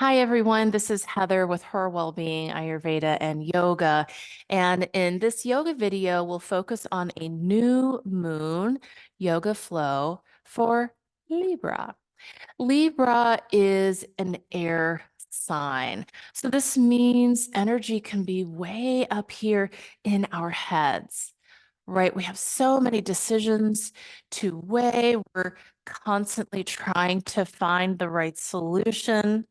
Hi, everyone. This is Heather with Her Wellbeing, Ayurveda, and Yoga. And in this yoga video, we'll focus on a new moon yoga flow for Libra. Libra is an air sign. So this means energy can be way up here in our heads, right? We have so many decisions to weigh. We're constantly trying to find the right solution.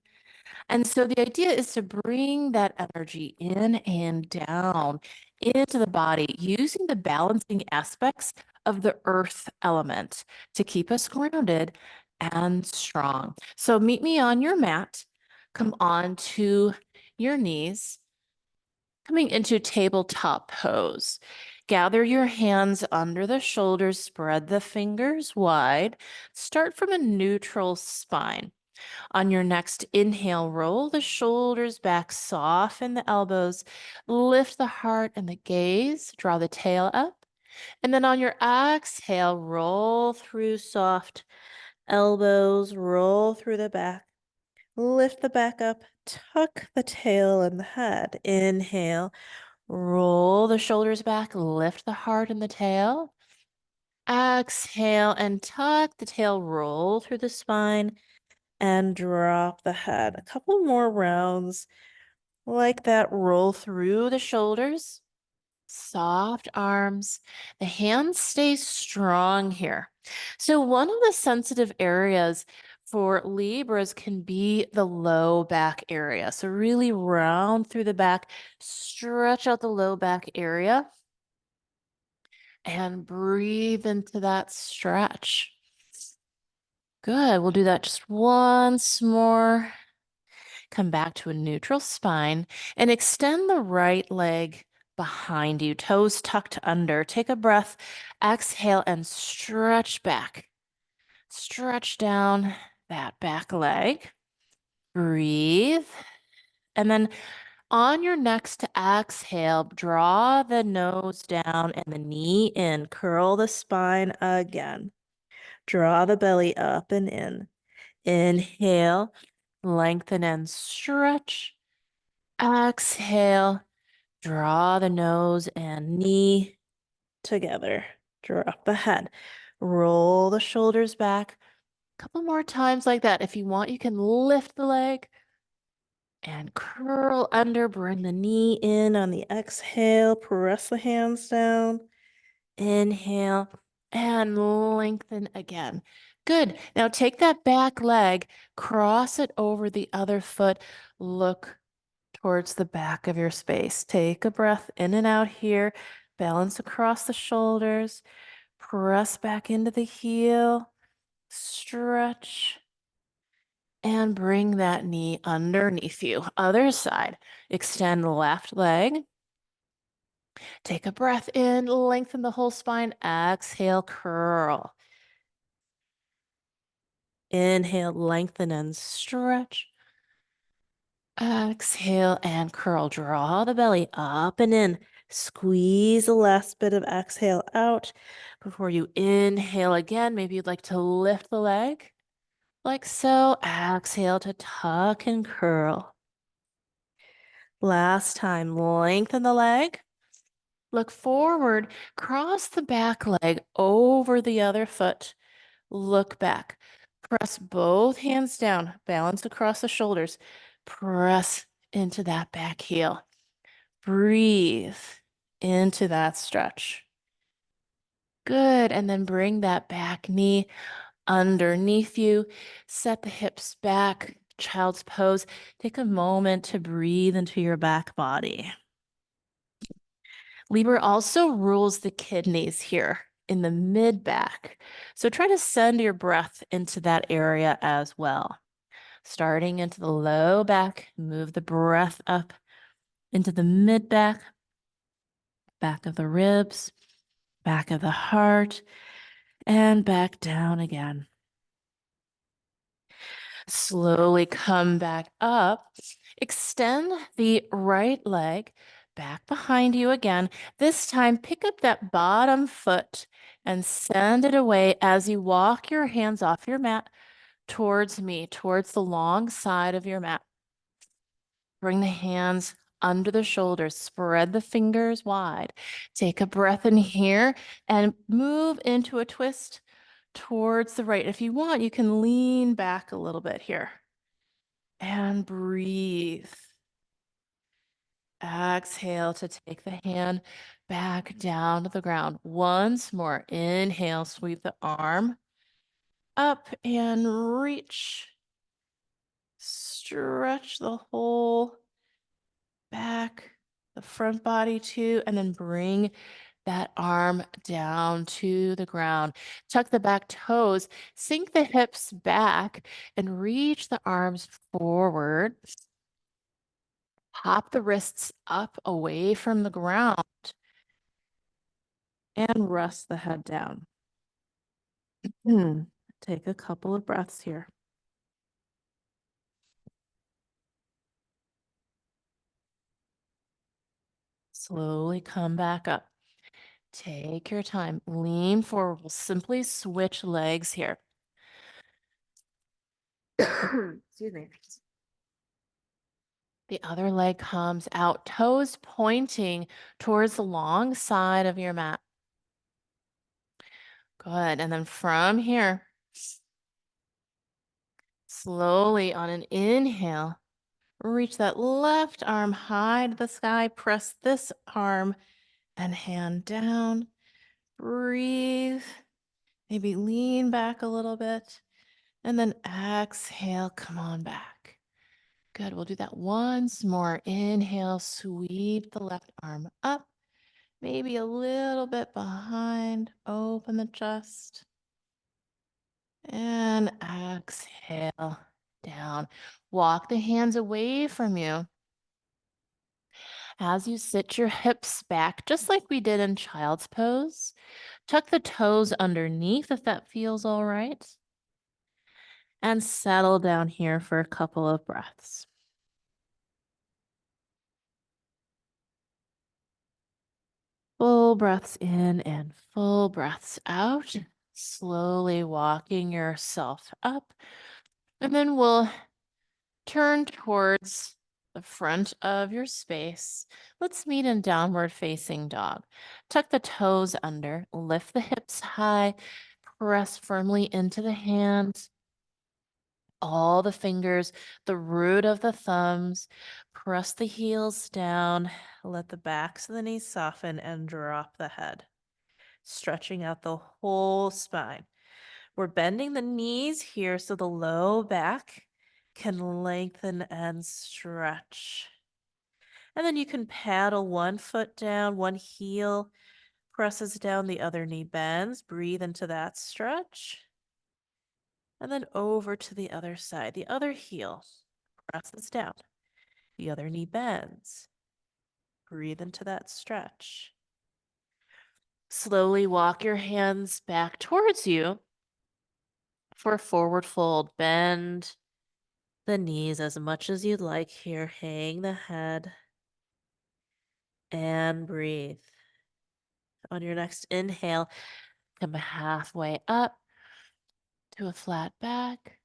And so the idea is to bring that energy in and down into the body using the balancing aspects of the earth element to keep us grounded and strong. So meet me on your mat. Come on to your knees, coming into tabletop pose. Gather your hands under the shoulders, spread the fingers wide. Start from a neutral spine. On your next inhale, roll the shoulders back, soften the elbows, lift the heart and the gaze, draw the tail up. And then on your exhale, roll through soft elbows, roll through the back, lift the back up, tuck the tail and the head. Inhale, roll the shoulders back, lift the heart and the tail. Exhale and tuck the tail, roll through the spine and drop the head. A couple more rounds like that. Roll through the shoulders, soft arms. The hands stay strong here. So one of the sensitive areas for Libras can be the low back area. So really round through the back, stretch out the low back area, and breathe into that stretch. Good. We'll do that just once more. Come back to a neutral spine and extend the right leg behind you, toes tucked under. Take a breath, exhale, and stretch back. Stretch down that back leg. Breathe. And then on your next exhale, draw the nose down and the knee in. Curl the spine again. Draw the belly up and in. Inhale, lengthen and stretch. Exhale, draw the nose and knee together. Drop the head. Roll the shoulders back. A couple more times like that. If you want, you can lift the leg and curl under. Bring the knee in on the exhale. Press the hands down. Inhale and lengthen again. Good. Now take that back leg, cross it over the other foot. Look towards the back of your space. Take a breath in and out here. Balance across the shoulders. Press back into the heel. Stretch. And bring that knee underneath you. Other side. Extend the left leg. Take a breath in. Lengthen the whole spine. Exhale, curl. Inhale, lengthen and stretch. Exhale and curl. Draw the belly up and in. Squeeze the last bit of exhale out before you inhale again. Maybe you'd like to lift the leg like so. Exhale to tuck and curl. Last time, lengthen the leg. Look forward. Cross the back leg over the other foot. Look back. Press both hands down. Balance across the shoulders. Press into that back heel. Breathe into that stretch. Good. And then bring that back knee underneath you. Set the hips back. Child's pose. Take a moment to breathe into your back body. Libra also rules the kidneys here in the mid back. So try to send your breath into that area as well. Starting into the low back, move the breath up into the mid back, back of the ribs, back of the heart, and back down again. Slowly come back up. Extend the right leg back behind you again. This time, pick up that bottom foot and send it away as you walk your hands off your mat towards me, towards the long side of your mat. Bring the hands under the shoulders, spread the fingers wide. Take a breath in here and move into a twist towards the right. If you want, you can lean back a little bit here and breathe. Exhale to take the hand back down to the ground. Once more, inhale, sweep the arm up and reach. Stretch the whole back, the front body too, and then bring that arm down to the ground. Tuck the back toes, sink the hips back, and reach the arms forward. Pop the wrists up away from the ground and rest the head down. Take a couple of breaths here. Slowly come back up. Take your time. Lean forward. We'll simply switch legs here. Excuse me. The other leg comes out, toes pointing towards the long side of your mat. Good. And then from here, slowly on an inhale, reach that left arm high to the sky. Press this arm and hand down. Breathe. Maybe lean back a little bit. And then exhale, come on back. Good. We'll do that once more. Inhale, sweep the left arm up. Maybe a little bit behind. Open the chest. And exhale down. Walk the hands away from you. As you sit your hips back, just like we did in child's pose, tuck the toes underneath if that feels all right. And settle down here for a couple of breaths. Full breaths in and full breaths out. Slowly walking yourself up. And then we'll turn towards the front of your space. Let's meet in downward facing dog. Tuck the toes under, lift the hips high, press firmly into the hands, all the fingers, the root of the thumbs. Press the heels down, let the backs of the knees soften and drop the head, stretching out the whole spine. We're bending the knees here so the low back can lengthen and stretch. And then you can paddle one foot down, one heel presses down, the other knee bends. Breathe into that stretch. And then over to the other side. The other heel presses down. The other knee bends. Breathe into that stretch. Slowly walk your hands back towards you for a forward fold. Bend the knees as much as you'd like here. Hang the head and breathe. On your next inhale, come halfway up to a flat back.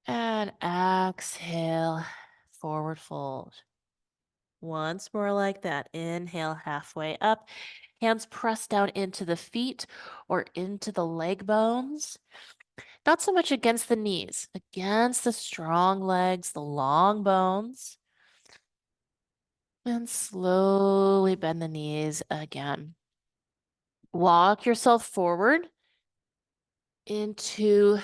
And exhale, forward fold. Once more like that. Inhale, halfway up. Hands pressed down into the feet or into the leg bones. Not so much against the knees, against the strong legs, the long bones. And slowly bend the knees again. Walk yourself forward into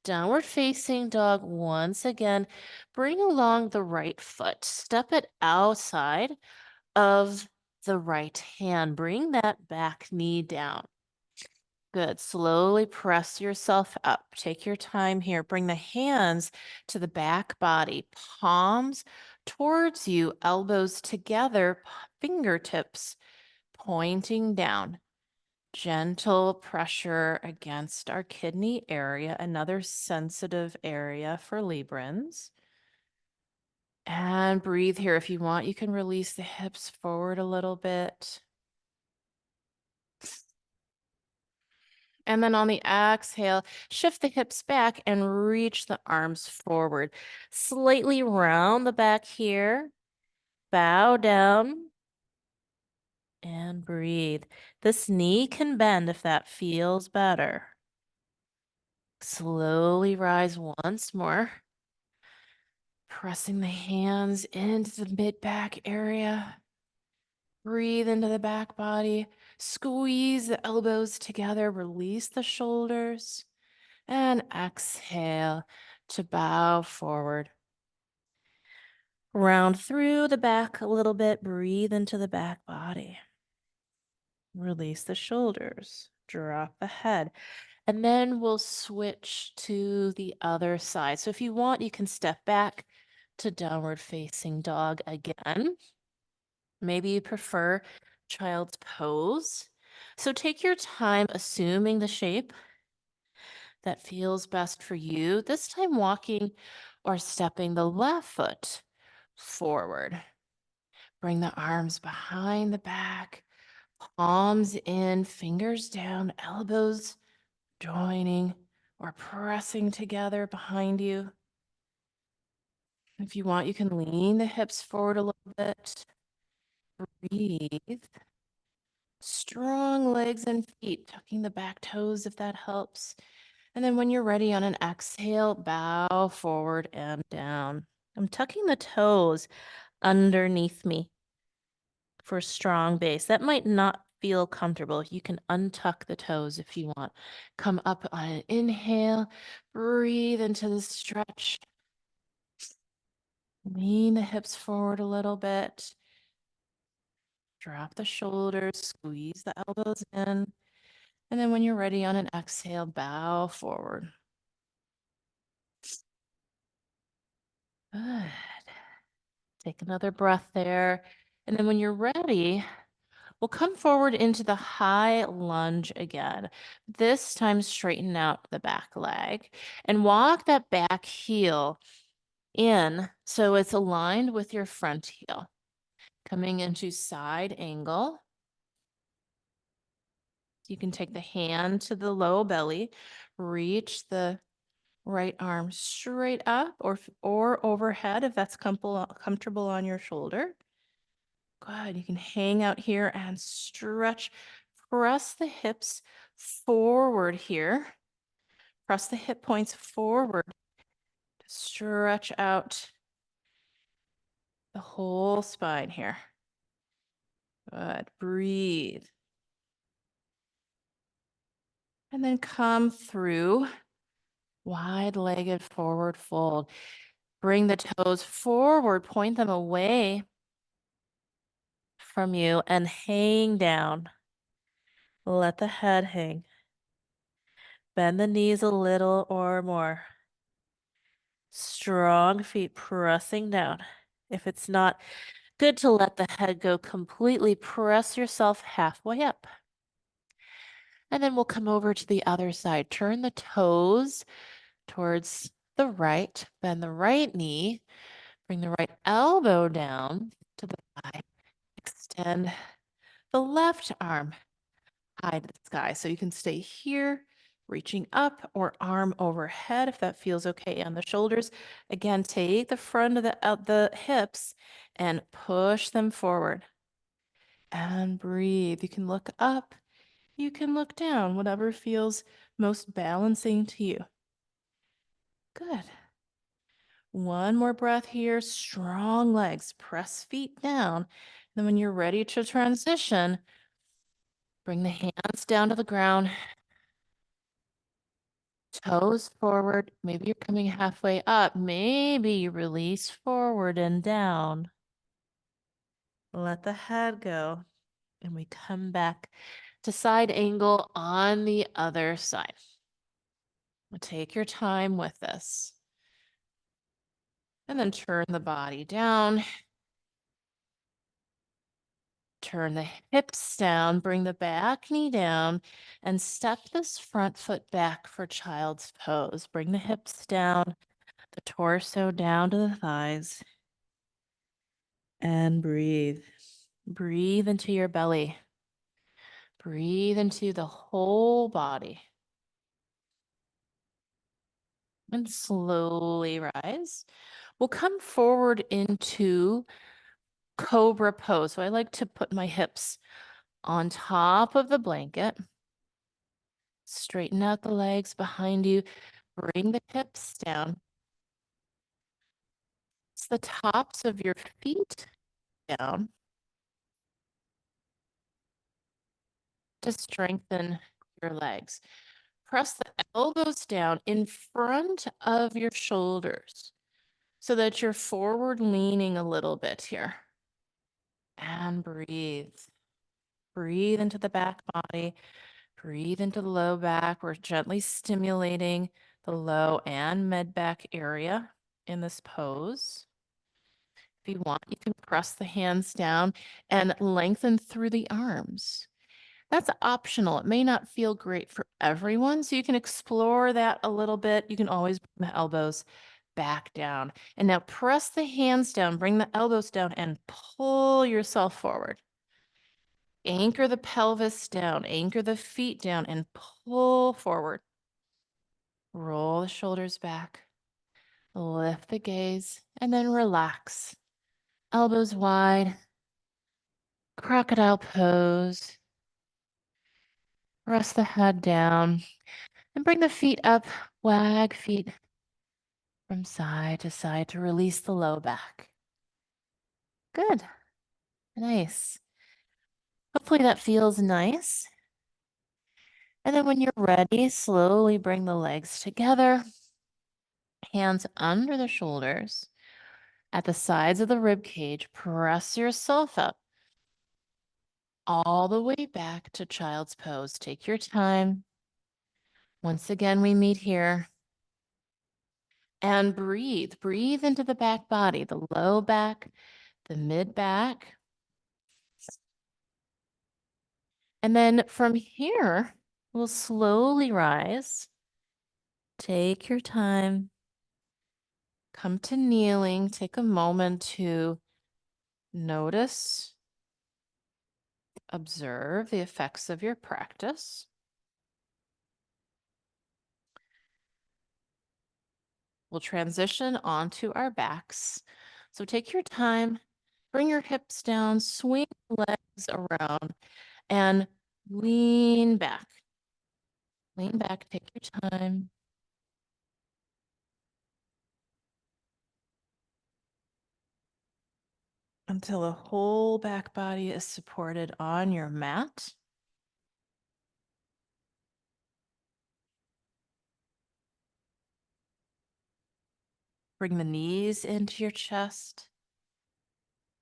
downward facing dog once again. Bring along the right foot. Step it outside of the right hand. Bring that back knee down. Good. Slowly press yourself up. Take your time here. Bring the hands to the back body, palms towards you, elbows together, fingertips pointing down. Gentle pressure against our kidney area, another sensitive area for Librans. And breathe here. If you want, you can release the hips forward a little bit. And then on the exhale, shift the hips back and reach the arms forward. Slightly round the back here. Bow down and breathe. This knee can bend if that feels better. Slowly rise once more. Pressing the hands into the mid-back area. Breathe into the back body. Squeeze the elbows together. Release the shoulders. And exhale to bow forward. Round through the back a little bit. Breathe into the back body. Release the shoulders. Drop the head. And then we'll switch to the other side. So if you want, you can step back to downward facing dog again. Maybe you prefer child's pose. So take your time assuming the shape that feels best for you. This time walking or stepping the left foot forward. Bring the arms behind the back, palms in, fingers down, elbows joining or pressing together behind you. If you want, you can lean the hips forward a little bit. Breathe. Strong legs and feet, tucking the back toes if that helps. And then when you're ready on an exhale, bow forward and down. I'm tucking the toes underneath me for a strong base. That might not feel comfortable. You can untuck the toes if you want. Come up on an inhale, breathe into the stretch. Lean the hips forward a little bit. Drop the shoulders, squeeze the elbows in. And then when you're ready on an exhale, bow forward. Good. Take another breath there. And then when you're ready, we'll come forward into the high lunge again. This time, straighten out the back leg and walk that back heel in so it's aligned with your front heel. Coming into side angle. You can take the hand to the low belly, reach the right arm straight up or overhead if that's comfortable on your shoulder. Good. You can hang out here and stretch. Press the hips forward here. Press the hip points forward. Stretch out the whole spine here. Good. Breathe. And then come through wide-legged forward fold. Bring the toes forward, point them away from you and hang down. Let the head hang. Bend the knees a little or more. Strong feet pressing down. If it's not good to let the head go completely, press yourself halfway up. And then we'll come over to the other side. Turn the toes towards the right. Bend the right knee. Bring the right elbow down to the thigh. Extend the left arm high to the sky. So you can stay here, reaching up or arm overhead if that feels okay on the shoulders. Again, take the front of the hips and push them forward. And breathe. You can look up, you can look down, whatever feels most balancing to you. Good. One more breath here. Strong legs. Press feet down. Then when you're ready to transition, bring the hands down to the ground. Toes forward. Maybe you're coming halfway up. Maybe you release forward and down. Let the head go. And we come back to side angle on the other side. Take your time with this. And then turn the body down. Turn the hips down, bring the back knee down, and step this front foot back for child's pose. Bring the hips down, the torso down to the thighs, and breathe. Breathe into your belly. Breathe into the whole body. And slowly rise. We'll come forward into cobra pose. So I like to put my hips on top of the blanket. Straighten out the legs behind you. Bring the hips down. It's the tops of your feet down to strengthen your legs. Press the elbows down in front of your shoulders so that you're forward leaning a little bit here. And breathe. Breathe into the back body. Breathe into the low back. We're gently stimulating the low and mid back area in this pose. If you want, you can press the hands down and lengthen through the arms. That's optional. It may not feel great for everyone, so you can explore that a little bit. You can always bring the elbows back down. And now press the hands down, bring the elbows down, and pull yourself forward. Anchor the pelvis down, anchor the feet down, and pull forward. Roll the shoulders back, lift the gaze, and then relax. Elbows wide, crocodile pose. Rest the head down and bring the feet up, wag feet from side to side to release the low back. Good. Nice. Hopefully that feels nice. And then when you're ready, slowly bring the legs together, hands under the shoulders. At the sides of the rib cage, press yourself up all the way back to child's pose. Take your time. Once again, we meet here. And breathe. Breathe into the back body, the low back, the mid back. And then from here, we'll slowly rise. Take your time. Come to kneeling. Take a moment to notice, observe the effects of your practice. We'll transition onto our backs. So take your time, bring your hips down, swing legs around, and lean back. Lean back, take your time. Until the whole back body is supported on your mat. Bring the knees into your chest.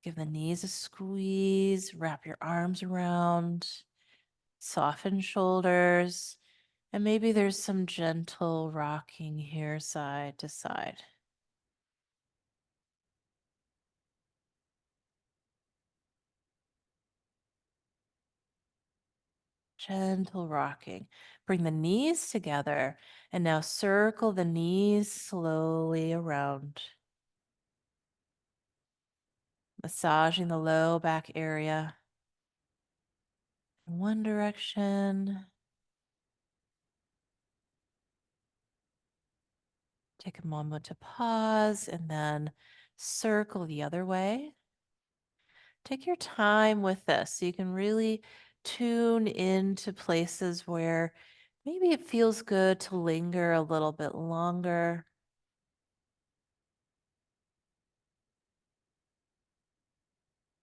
Give the knees a squeeze. Wrap your arms around. Soften shoulders. And maybe there's some gentle rocking here side to side. Gentle rocking. Bring the knees together and now circle the knees slowly around. Massaging the low back area in one direction. Take a moment to pause and then circle the other way. Take your time with this so you can really tune into places where maybe it feels good to linger a little bit longer.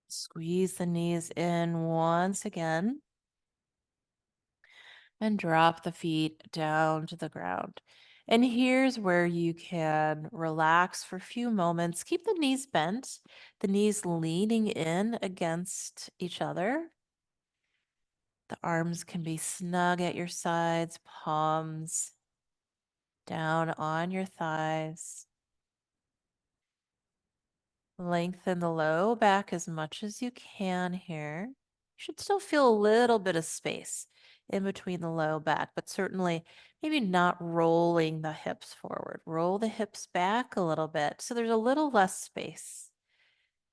Squeeze the knees in once again and drop the feet down to the ground. And here's where you can relax for a few moments. Keep the knees bent, the knees leaning in against each other. The arms can be snug at your sides, palms down on your thighs. Lengthen the low back as much as you can here. You should still feel a little bit of space in between the low back, but certainly maybe not rolling the hips forward. Roll the hips back a little bit so there's a little less space.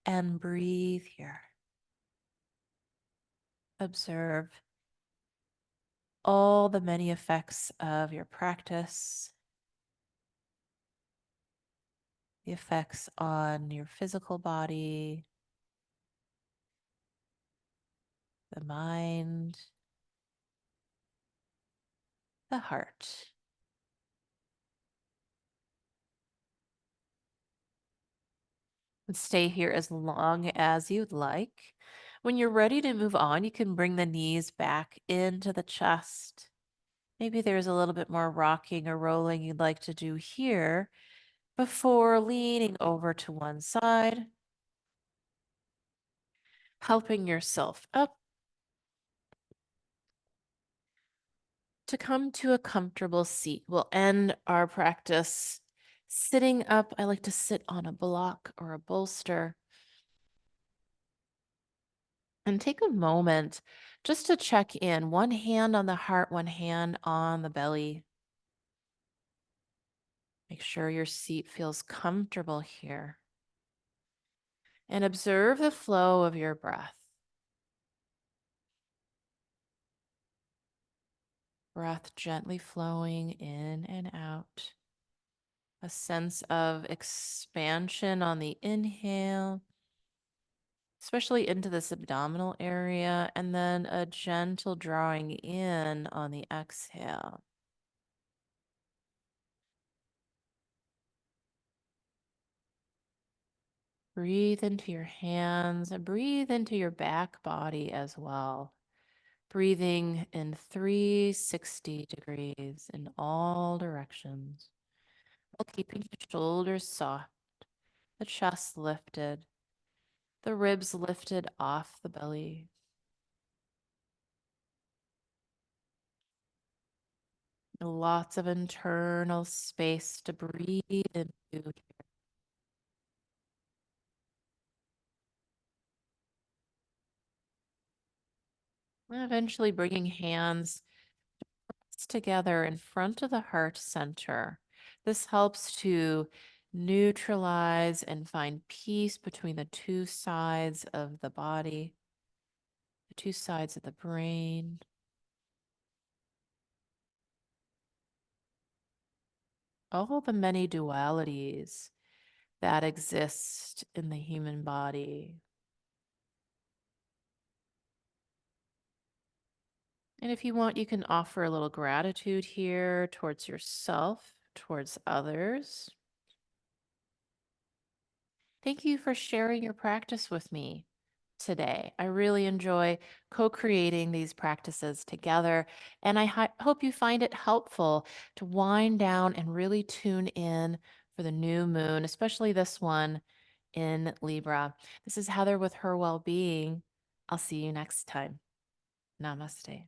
And breathe here. Observe all the many effects of your practice. the effects on your physical body, the mind, the heart. And stay here as long as you'd like. When you're ready to move on, you can bring the knees back into the chest. Maybe there's a little bit more rocking or rolling you'd like to do here before leaning over to one side, helping yourself up to come to a comfortable seat. We'll end our practice sitting up. I like to sit on a block or a bolster. And take a moment just to check in. One hand on the heart, one hand on the belly. Make sure your seat feels comfortable here. And observe the flow of your breath. Breath gently flowing in and out. A sense of expansion on the inhale, especially into this abdominal area, and then a gentle drawing in on the exhale. Breathe into your hands and breathe into your back body as well. Breathing in 360 degrees in all directions, while keeping the shoulders soft, the chest lifted, the ribs lifted off the belly. Lots of internal space to breathe into. And eventually bringing hands together in front of the heart center. This helps to neutralize and find peace between the two sides of the body, the two sides of the brain. All the many dualities that exist in the human body. And if you want, you can offer a little gratitude here towards yourself, towards others. Thank you for sharing your practice with me today. I really enjoy co-creating these practices together, and I hope you find it helpful to wind down and really tune in for the new moon, especially this one in Libra. This is Heather with Her Well-Being. I'll see you next time. Namaste.